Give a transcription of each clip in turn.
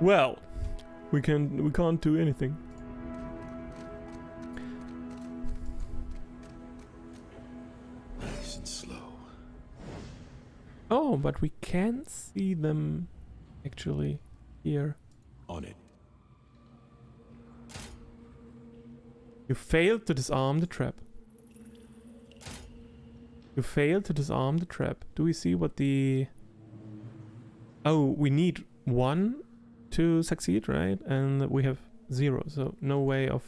Well, we can't do anything. Nice and slow. Oh, but we can see them actually here. On it. You failed to disarm the trap. You failed to disarm the trap. Do we see what the... Oh, we need 1 to succeed, right? And we have 0, so no way of...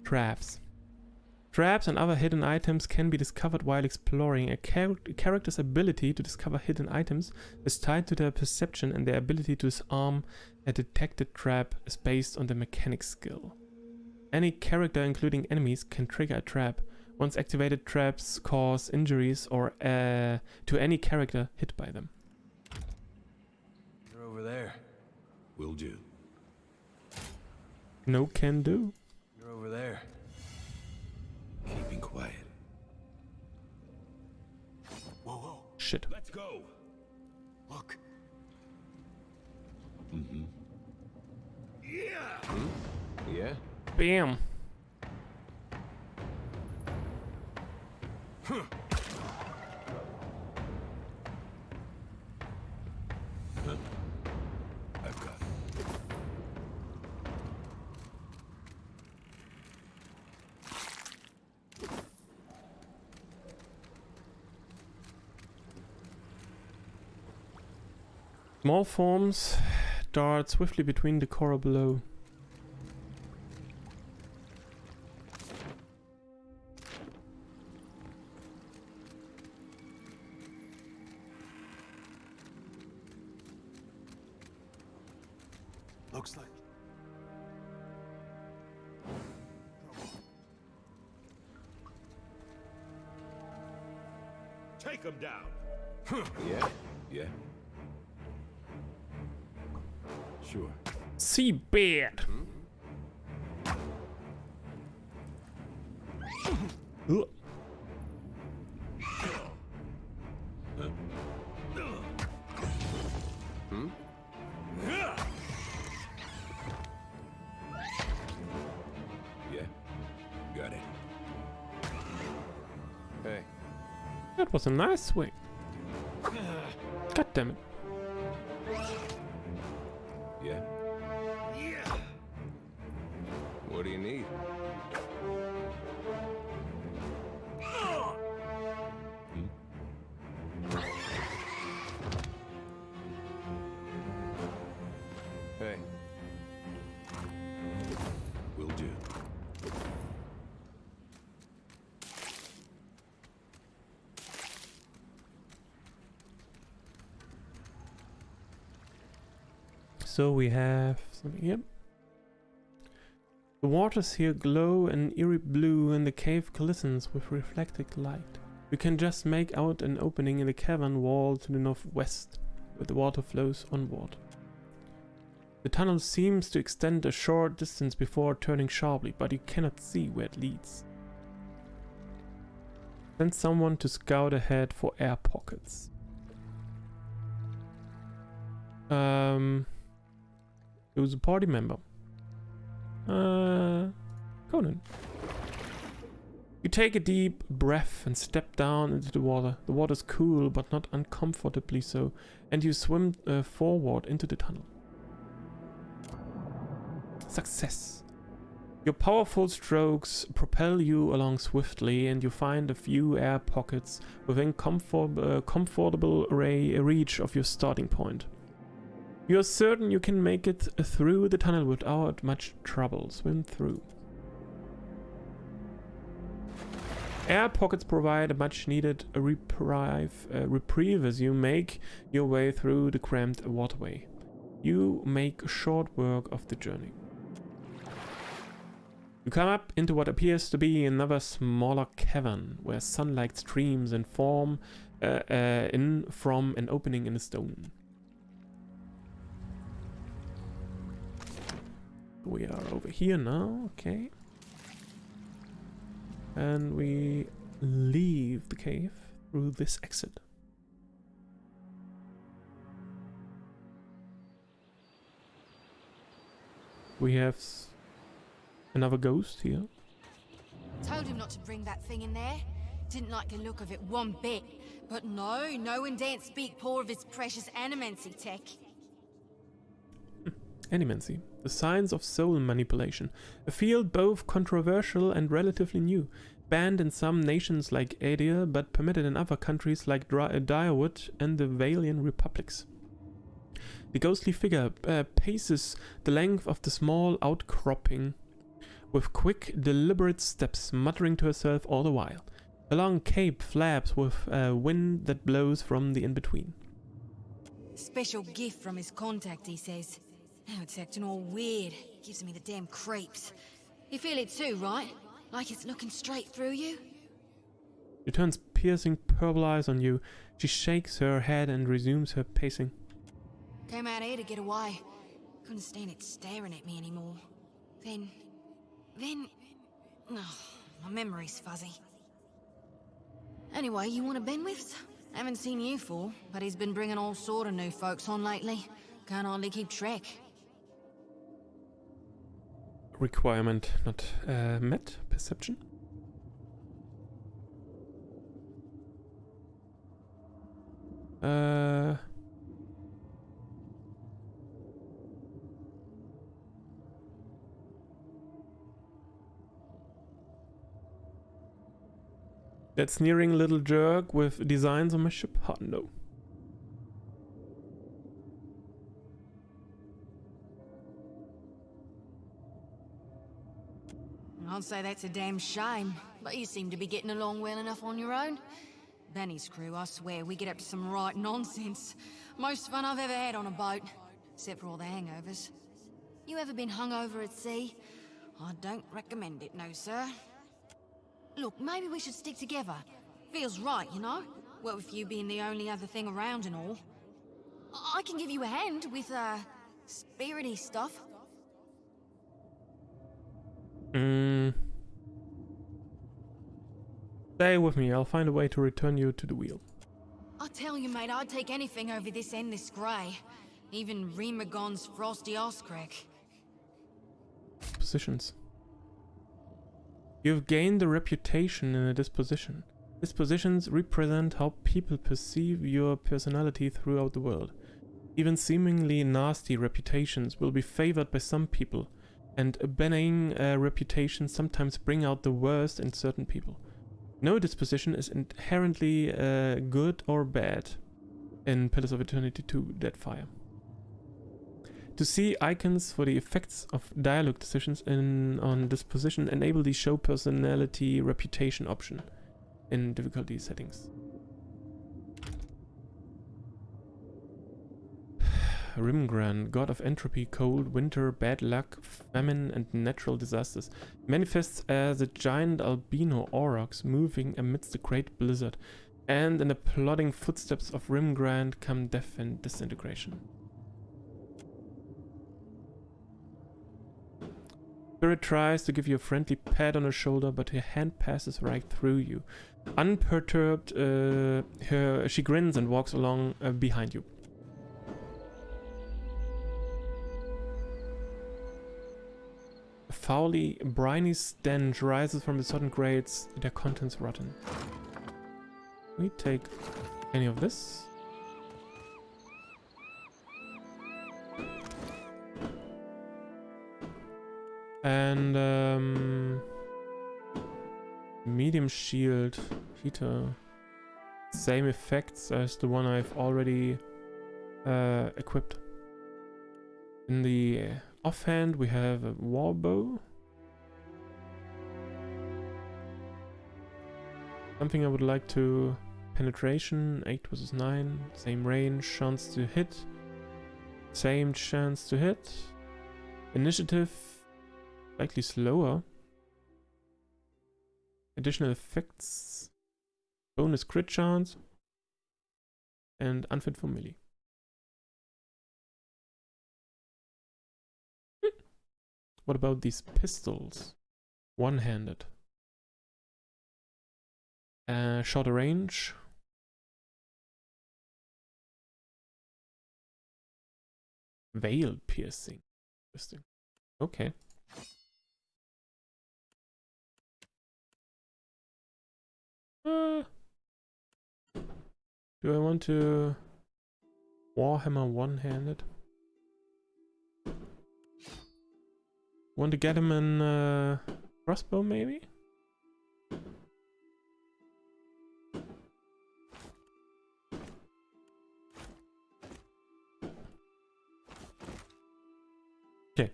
Traps. Traps and other hidden items can be discovered while exploring. A character's ability to discover hidden items is tied to their perception, and their ability to disarm a detected trap is based on the mechanic skill. Any character, including enemies, can trigger a trap. Once activated, traps cause injuries or to any character hit by them. You're over there. Will do. No can do. You're over there. Keeping quiet. Whoa, whoa. Shit. Let's go. Look. Mm-hmm. Yeah. Yeah? Bam. Huh. I've got it. Small forms dart swiftly between the coral below. Looks like... Take him down. Yeah. Yeah. Sure. Seabed. Ugh. Yeah. Got it. Hey. That was a nice swing. God damn it. Yeah. Yeah. What do you need? Hey. Will do. So we have something here. The waters here glow an eerie blue and the cave glistens with reflected light. We can just make out an opening in the cavern wall to the northwest, where the water flows onward. The tunnel seems to extend a short distance before turning sharply, but you cannot see where it leads. Send someone to scout ahead for air pockets. Who's a party member? Conan. You take a deep breath and step down into the water. The water's cool, but not uncomfortably so, and you swim forward into the tunnel. Success. Your powerful strokes propel you along swiftly, and you find a few air pockets within comfortable reach of your starting point. You are certain you can make it through the tunnel without much trouble. Swim through. Air pockets provide a much needed reprieve as you make your way through the cramped waterway. You make short work of the journey. You come up into what appears to be another smaller cavern where sunlight streams in from an opening in the stone. We are over here now, okay. And we leave the cave through this exit. We have another ghost here. Told him not to bring that thing in there. Didn't like the look of it one bit. But no one daren't speak poor of his precious animancy tech. Animancy, the science of soul manipulation, a field both controversial and relatively new, banned in some nations like Adia, but permitted in other countries like Direwood and the Valian republics. The ghostly figure paces the length of the small outcropping with quick, deliberate steps, muttering to herself all the while. A long cape flaps with wind that blows from the in-between. Special gift from his contact, he says. Now it's acting all weird. Gives me the damn creeps. You feel it too, right? Like it's looking straight through you? She turns piercing purple eyes on you. She shakes her head and resumes her pacing. Came out here to get away. Couldn't stand it staring at me anymore. Then... Oh, my memory's fuzzy. Anyway, you want a Benwiths? Haven't seen you for, but he's been bringing all sort of new folks on lately. Can't hardly keep track. Requirement not met. Perception. That sneering little jerk with designs on my ship? Oh, no. I'd say that's a damn shame, but you seem to be getting along well enough on your own. Benny's crew, I swear, we get up to some right nonsense. Most fun I've ever had on a boat, except for all the hangovers. You ever been hungover at sea? I don't recommend it, no sir. Look, maybe we should stick together. Feels right, you know? Well, with you being the only other thing around and all. I can give you a hand with, spirity stuff. Stay with me, I'll find a way to return you to the wheel. I tell you, mate, I'd take anything over this endless grey. Even Remagon's frosty ass crack. Positions. You've gained a reputation in a disposition. Dispositions represent how people perceive your personality throughout the world. Even seemingly nasty reputations will be favored by some people, and benign reputations sometimes bring out the worst in certain people. No disposition is inherently good or bad in Pillars of Eternity 2 Deadfire. To see icons for the effects of dialogue decisions on disposition, enable the show personality reputation option in difficulty settings. Rimgran, god of entropy, cold, winter, bad luck, famine, and natural disasters, manifests as a giant albino aurochs moving amidst a great blizzard, and in the plodding footsteps of Rimgran come death and disintegration. Spirit tries to give you a friendly pat on the shoulder, but her hand passes right through you. Unperturbed, she grins and walks along behind you. A foully, briny stench rises from the sodden grates, their contents rotten. We take any of this. And medium shield heater, same effects as the one I've already equipped. In the offhand we have a war bow, something I would like to penetration 8 versus 9, same range, chance to hit, same chance to hit, initiative slightly slower. Additional effects, bonus crit chance, and unfit for melee. What about these pistols? One-handed. Shorter range. Veil piercing. Interesting. Okay. Do I want to Warhammer one-handed? Want to get him in crossbow maybe? Okay.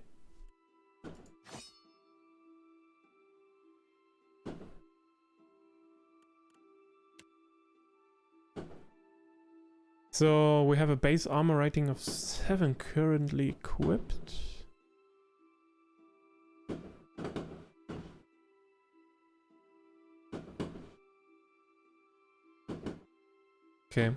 So we have a base armor rating of 7 currently equipped. Okay.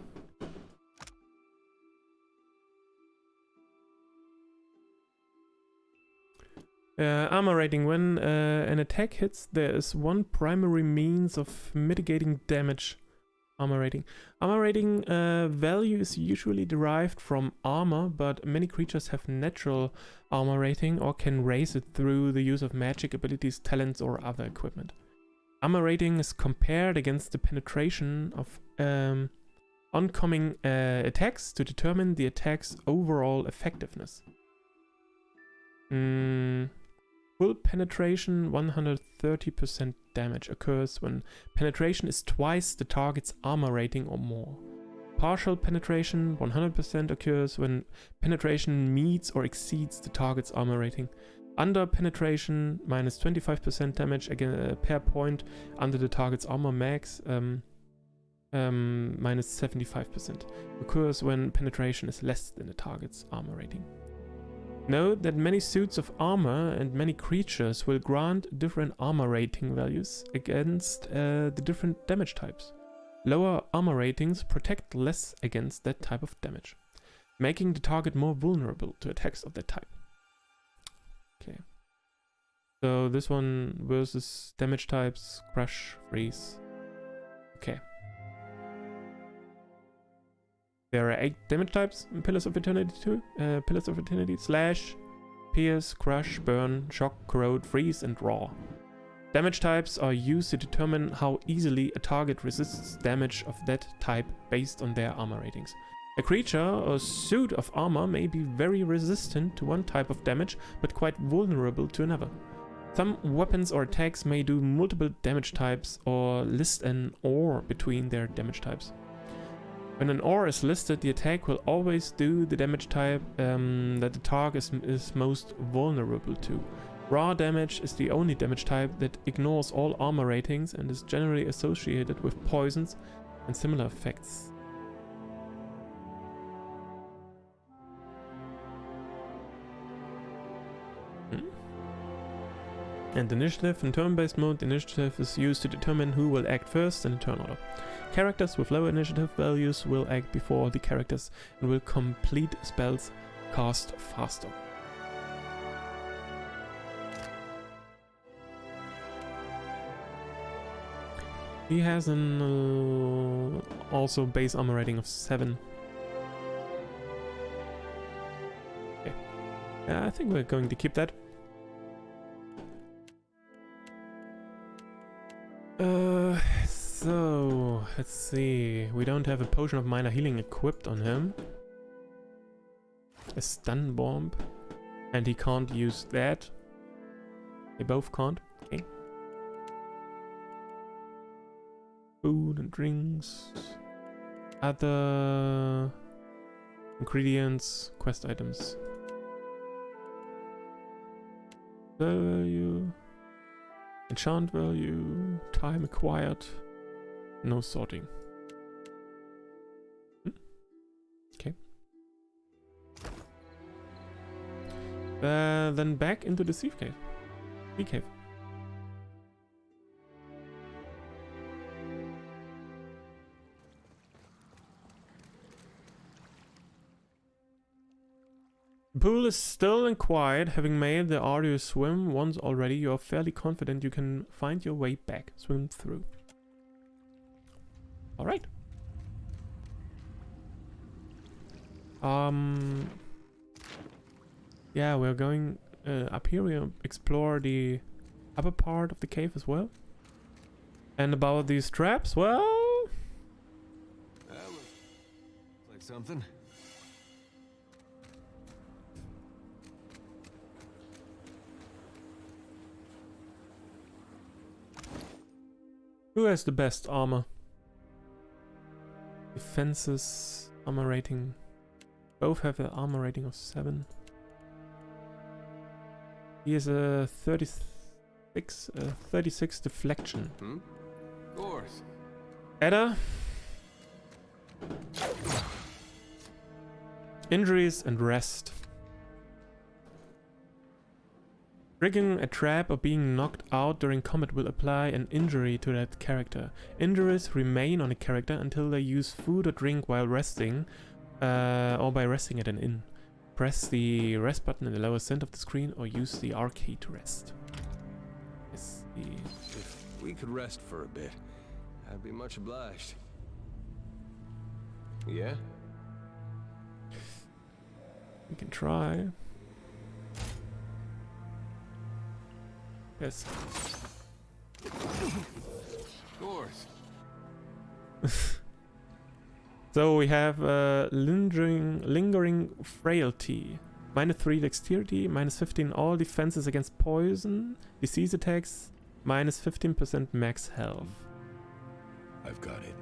Armor rating. When an attack hits, there is one primary means of mitigating damage. Armor rating. Armor rating value is usually derived from armor, but many creatures have natural armor rating or can raise it through the use of magic abilities, talents, or other equipment. Armor rating is compared against the penetration of oncoming attacks to determine the attack's overall effectiveness. Full penetration 130% damage occurs when penetration is twice the target's armor rating or more. Partial penetration 100% occurs when penetration meets or exceeds the target's armor rating. Under penetration minus 25% damage again per point under the target's armor max minus 75% occurs when penetration is less than the target's armor rating. Note that many suits of armor and many creatures will grant different armor rating values against the different damage types. Lower armor ratings protect less against that type of damage, making the target more vulnerable to attacks of that type. Okay. So this one versus damage types, crush, freeze. Okay. There are 8 damage types in Pillars of Eternity 2. Pillars of Eternity: Slash, Pierce, Crush, Burn, Shock, Corrode, Freeze, and Raw. Damage types are used to determine how easily a target resists damage of that type based on their armor ratings. A creature or suit of armor may be very resistant to one type of damage, but quite vulnerable to another. Some weapons or attacks may do multiple damage types or list an or between their damage types. When an OR is listed, the attack will always do the damage type that the target is most vulnerable to. Raw damage is the only damage type that ignores all armor ratings and is generally associated with poisons and similar effects. And initiative. In turn-based mode, initiative is used to determine who will act first in a turn order. Characters with low initiative values will act before the characters and will complete spells cast faster. He has an also base armor rating of 7. Okay. Yeah, I think we're going to keep that. So let's see. We don't have a potion of minor healing equipped on him. A stun bomb, and he can't use that. They both can't. Okay. Food and drinks. Other ingredients, quest items. Value. Enchant value, time acquired, no sorting. Okay. Then back into the sea cave. Sea cave. The pool is still and quiet. Having made the arduous swim once already, you are fairly confident you can find your way back. Swim through. Alright. Yeah, we're going up here. We explore the upper part of the cave as well. And about these traps, well... That looks like something. Who has the best armor? Defenses, armor rating. Both have an armor rating of 7. He has a 36 deflection. Of course. Edda. Injuries and rest. Triggering a trap or being knocked out during combat will apply an injury to that character. Injuries remain on a character until they use food or drink while resting, or by resting at an inn. Press the rest button in the lower center of the screen or use the R key to rest. If we could rest for a bit, I'd be much obliged. Yeah? We can try. Yes. Of course. So we have lingering frailty. -3 dexterity, -15 all defenses against poison, disease attacks, -15% max health. I've got it.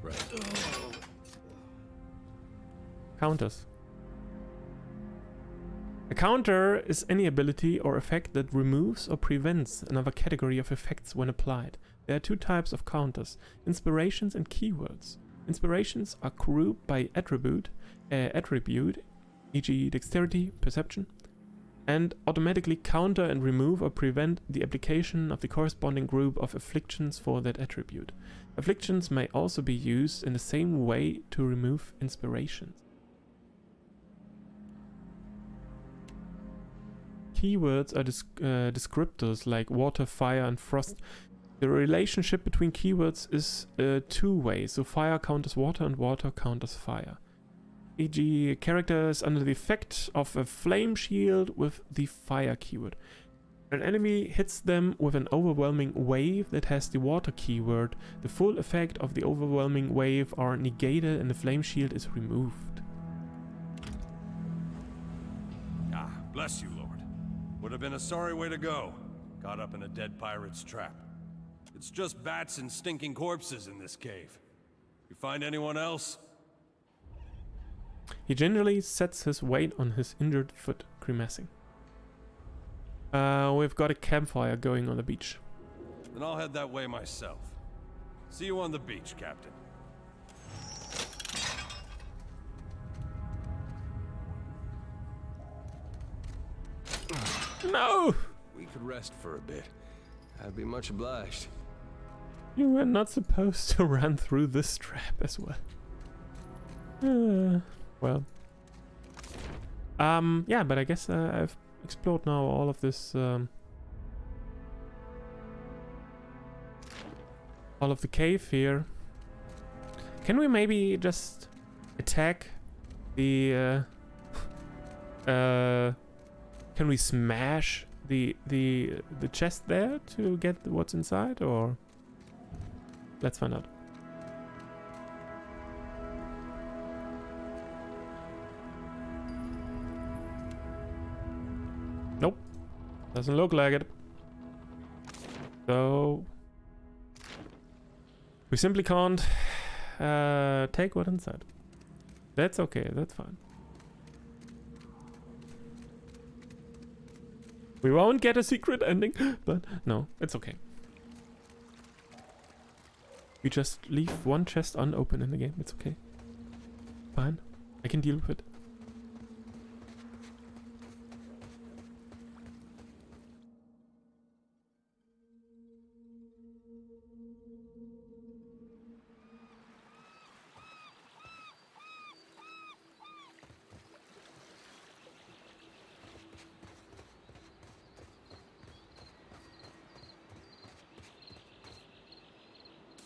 Right. Counters. A counter is any ability or effect that removes or prevents another category of effects when applied. There are 2 types of counters, inspirations and keywords. Inspirations are grouped by attribute, e.g. dexterity, perception, and automatically counter and remove or prevent the application of the corresponding group of afflictions for that attribute. Afflictions may also be used in the same way to remove inspirations. Keywords are descriptors like water, fire, and frost. The relationship between keywords is two-way, so fire counters water and water counters fire. E.g., a character is under the effect of a flame shield with the fire keyword. When an enemy hits them with an overwhelming wave that has the water keyword, the full effect of the overwhelming wave are negated and the flame shield is removed. Ah, bless you, Lord. Would have been a sorry way to go. Caught up in a dead pirate's trap. It's just bats and stinking corpses in this cave. You find anyone else? He generally sets his weight on his injured foot, grimacing. We've got a campfire going on the beach. Then I'll head that way myself. See you on the beach, Captain. No! We could rest for a bit. I'd be much obliged. You were not supposed to run through this trap as well. Well. Yeah, but I guess I've explored now all of this, all of the cave here. Can we maybe just attack the, can we smash the chest there to get what's inside, or let's find out. Nope, doesn't look like it. So we simply can't take what's inside. That's okay, that's fine. We won't get a secret ending, but no, it's okay. We just leave one chest unopened in the game, it's okay. Fine, I can deal with it.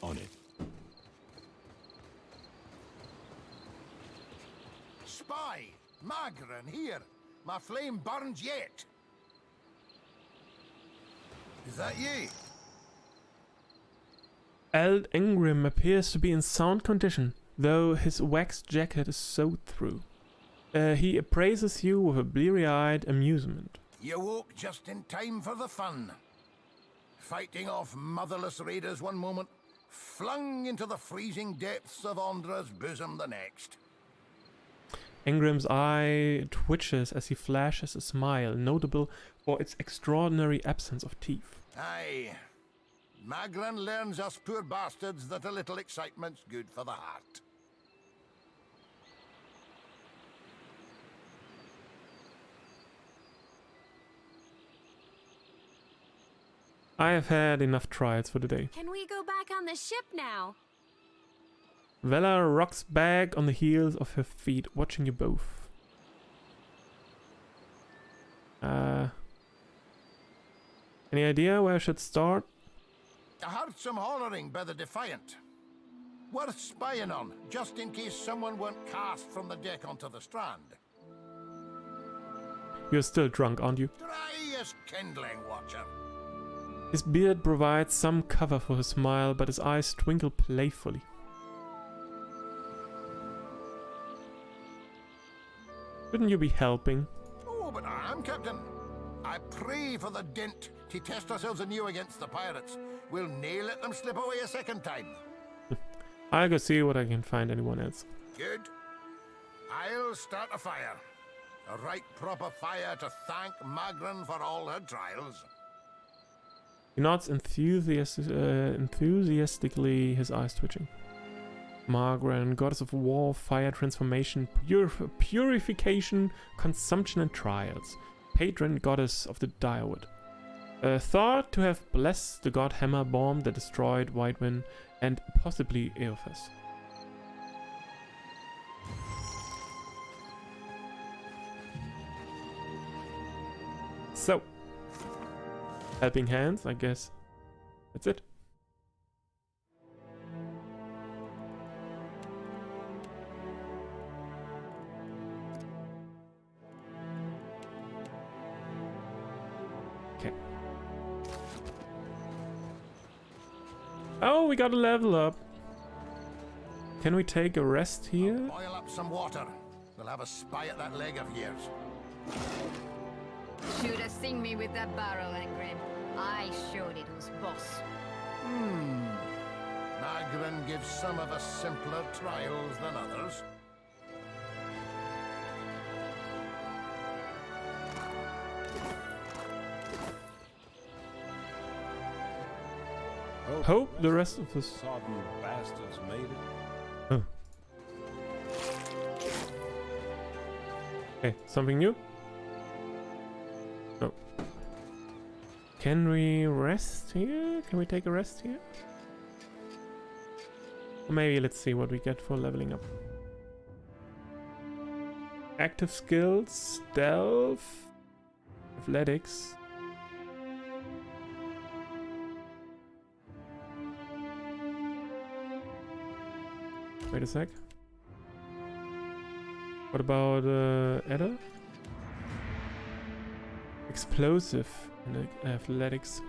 On it. Spy! Magran, here! My flame burns yet! Is that ye? Eld Ingram appears to be in sound condition, though his waxed jacket is sewed through. He appraises you with a bleary-eyed amusement. You woke just in time for the fun. Fighting off motherless raiders one moment, flung into the freezing depths of Ondra's bosom the next. Ingram's eye twitches as he flashes a smile, notable for its extraordinary absence of teeth. Aye. Magran learns us poor bastards that a little excitement's good for the heart. I have had enough trials for the day. Can we go back on the ship now? Vela rocks back on the heels of her feet, watching you both. Any idea where I should start? I heard some hollering by the Defiant. Worth spying on, just in case someone went cast from the deck onto the strand. You're still drunk, aren't you? Dry as kindling, Watcher. His beard provides some cover for his smile, but his eyes twinkle playfully. Shouldn't you be helping? Oh, but I am, Captain. I pray for the dint to test ourselves anew against the pirates. We'll nail let them slip away a second time. I'll go see what I can find anyone else. Good. I'll start a fire. A right proper fire to thank Magran for all her trials. He nods enthusiastically, his eyes twitching. Magran, goddess of war, fire, transformation, purification, consumption and trials. Patron goddess of the Direwood. Thought to have blessed the god Hammer bomb that destroyed Whitewind and possibly Eophas. So, helping hands, I guess. That's it. Okay. Oh, we got a level up. Can we take a rest here? Boil up some water. We'll have a spy at that leg of yours. Should have seen me with that barrel, Ingram. I showed it was boss. Magran gives some of us simpler trials than others. Hope the rest of us. Sodden bastards made it. Oh. Okay, something new? No. Can we rest here? Can we take a rest here? Or maybe let's see what we get for leveling up. Active skills, stealth, athletics. Wait a sec. What about Edda? Explosive and athletics.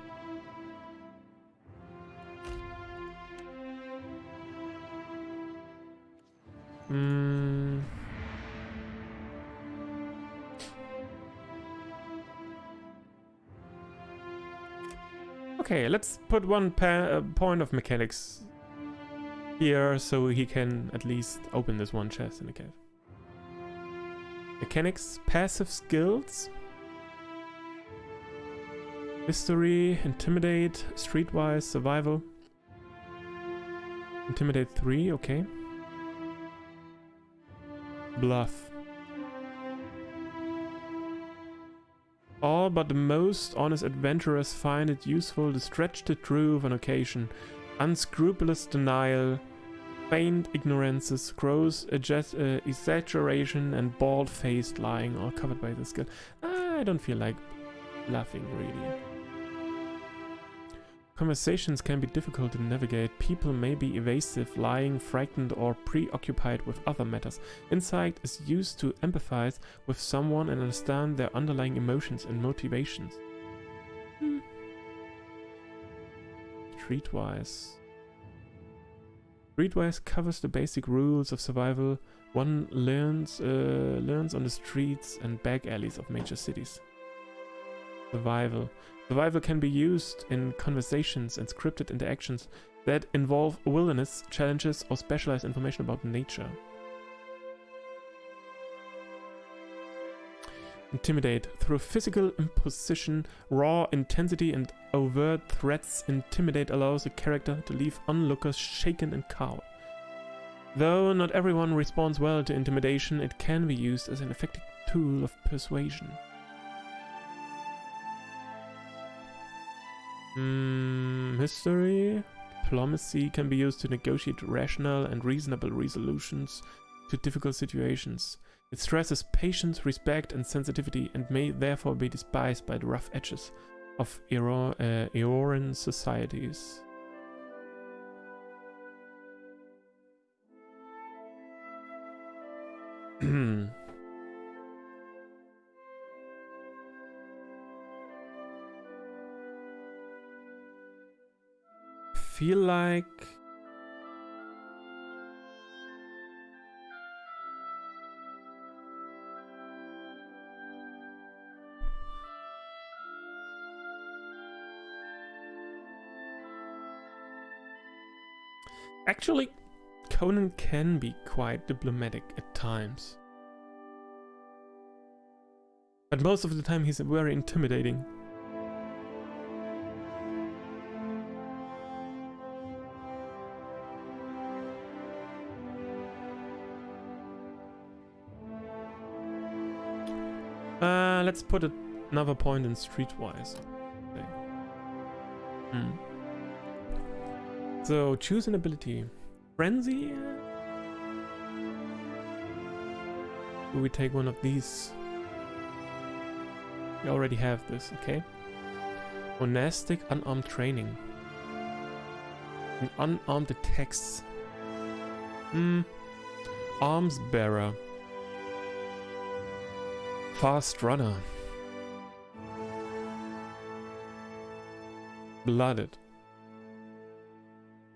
Okay, let's put one point of mechanics here so he can at least open this one chest in the cave. Mechanics, passive skills, history, intimidate, streetwise, survival. Intimidate 3, okay. Bluff. All but the most honest adventurers find it useful to stretch the truth on occasion. Unscrupulous denial, feigned ignorances, gross exaggeration, and bald-faced lying are covered by this skill. I don't feel like bluffing, really. Conversations can be difficult to navigate. People may be evasive, lying, frightened, or preoccupied with other matters. Insight is used to empathize with someone and understand their underlying emotions and motivations. Streetwise. Streetwise covers the basic rules of survival one learns on the streets and back alleys of major cities. Survival. Survival can be used in conversations and scripted interactions that involve wilderness challenges or specialized information about nature. Intimidate. Through physical imposition, raw intensity, and overt threats, Intimidate allows a character to leave onlookers shaken and cowed. Though not everyone responds well to intimidation, it can be used as an effective tool of persuasion. History. Diplomacy can be used to negotiate rational and reasonable resolutions to difficult situations. It stresses patience, respect, and sensitivity, and may therefore be despised by the rough edges of Eoran societies. Feel like actually Conan can be quite diplomatic at times, but most of the time he's very intimidating. Let's put another point in Streetwise. Okay. So choose an ability. Frenzy? Do we take one of these? We already have this, okay. Monastic unarmed training. An unarmed attacks. Arms bearer. Fast runner. Blooded.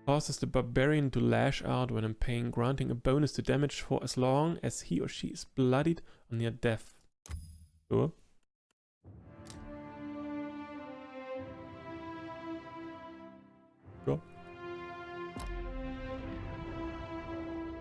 Causes the barbarian to lash out when in pain, granting a bonus to damage for as long as he or she is bloodied or near death. Sure.